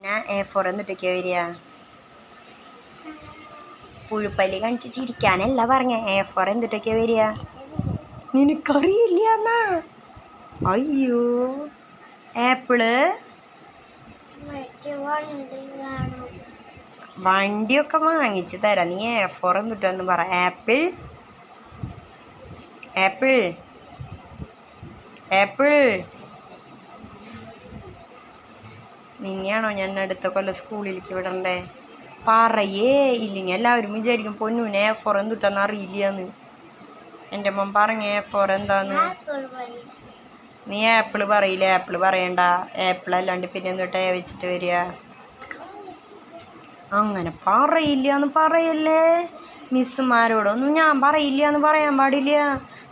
ഞാൻ A4 എന്നിട്ടൊക്കെ വരിക. പുഴുപ്പല്ലി കാണിച്ച് ചിരിക്കാനല്ല പറഞ്ഞ. A4 എന്നിട്ടൊക്കെ വരിക. നിനക്കറിയില്ല എന്നാ? അയ്യോ. ആപ്പിള് വണ്ടിയൊക്കെ വാങ്ങിച്ച് തരാം. നീ A4 എന്നിട്ടെന്ന് പറ. Apple apple apple. നിന്നെയാണോ ഞാൻ അടുത്ത കൊല്ലം സ്കൂളിലേക്ക് വിടണ്ടേ? പറയേ. ഇല്ലെങ്കിൽ എല്ലാവരും വിചാരിക്കും പൊന്നൂന് A4 എന്തുട്ടെന്ന് അറിയില്ലന്ന്. എൻ്റെ മോൻ പറഞ്ഞ A4 എന്താന്ന്. നീ ആപ്പിള് പറയില്ല. ആപ്പിള് പറയണ്ട. ആപ്പിൾ അല്ലാണ്ട് പിന്നെ എന്നിട്ട് വെച്ചിട്ട് വരിക. അങ്ങനെ പറയില്ല എന്ന് പറയല്ലേ. മിസ്സുമാരോടൊന്നും ഞാൻ പറയില്ല എന്ന് പറയാൻ പാടില്ല.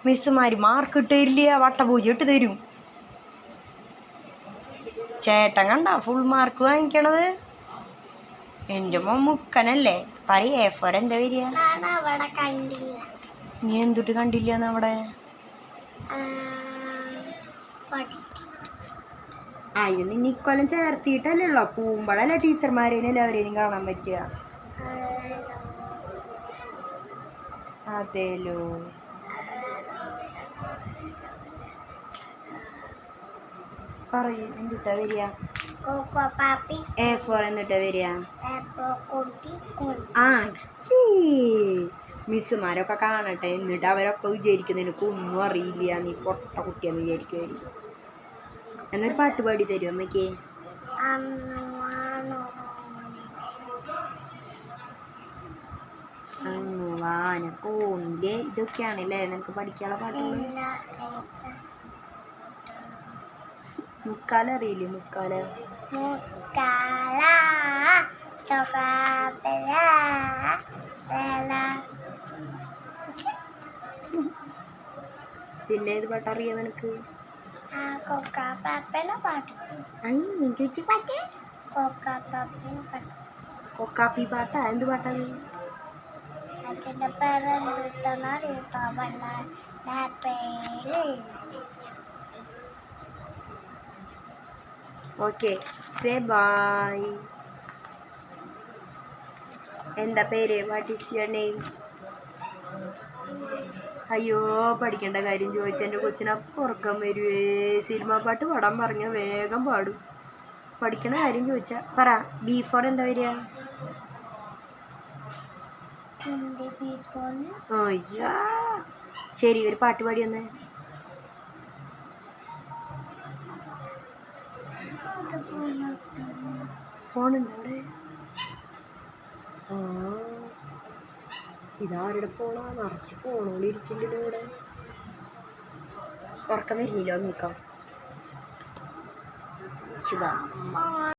മിസ്സുമാർ മാർക്ക് ഇട്ട് തരില്ല, വട്ടപൂജ ഇട്ട് തരും. ചേട്ടൻ കണ്ട ഫുൾ മാർക്ക് വാങ്ങിക്കണത്. എൻ്റെ മോൻ മുക്കനല്ലേ. പറയ A4 എന്താ വരിക? നീ എന്തുട്ട് കണ്ടില്ലാന്ന് അവിടെ? അയ്യോ, നിന്നെ ഇക്കൊല്ലം ചേർത്തിയിട്ടല്ലേ ഉള്ളോ. പൂമ്പഴല്ല ടീച്ചർമാരേനും എല്ലാവരേനും കാണാൻ പറ്റുക. അതേലോ. പറയൂ, എന്തിട്ടാ വരിക? A4 എന്നിട്ടാ വരിക. ആ മിസ്സുമാരൊക്കെ കാണട്ടെ. എന്നിട്ട് അവരൊക്കെ വിചാരിക്കും നിനക്കൊന്നും അറിയില്ല, നീ പൊട്ട കുട്ടിയെന്ന് വിചാരിക്കുമായിരിക്കും. എന്നൊരു പാട്ട് പാടി തരുമോ അമ്മയ്ക്ക്? വാനക്കോണില് ഇതൊക്കെയാണല്ലേ നിനക്ക് പഠിക്കാനുള്ള പാട്ടുകൾ. മുക്കാല അറിയില്ലേ? മുക്കാല പിന്നെ ഏത് പാട്ട് അറിയാം നിനക്ക്? കൊക്കാപ്പി പാട്ടാ? എന്ത് പാട്ടത്? Okay, say bye. എന്താ പേര്? What is your name? അയ്യോ, പഠിക്കേണ്ട കാര്യം ചോദിച്ച എൻ്റെ കൊച്ചിനപ്പം ഉറക്കം വരുവേ. സിനിമ പാട്ട് പാടാൻ പറഞ്ഞ വേഗം പാടും. പഠിക്കണ കാര്യം ചോദിച്ചാ പറ. B4 എന്താ വരിക? അയ്യാ, ശരി, ഒരു പാട്ട് പാടി വന്നേ. ഫോണുണ്ടോ അവിടെ? ആ, ഇതാരുടെ ഫോണാ? നിറച്ച് ഫോണുകൾ ഇരിക്കുന്നുണ്ടല്ലോ ഇവിടെ. ഉറക്കം വരുന്നില്ലോ നീക്കാം. ശുഭ.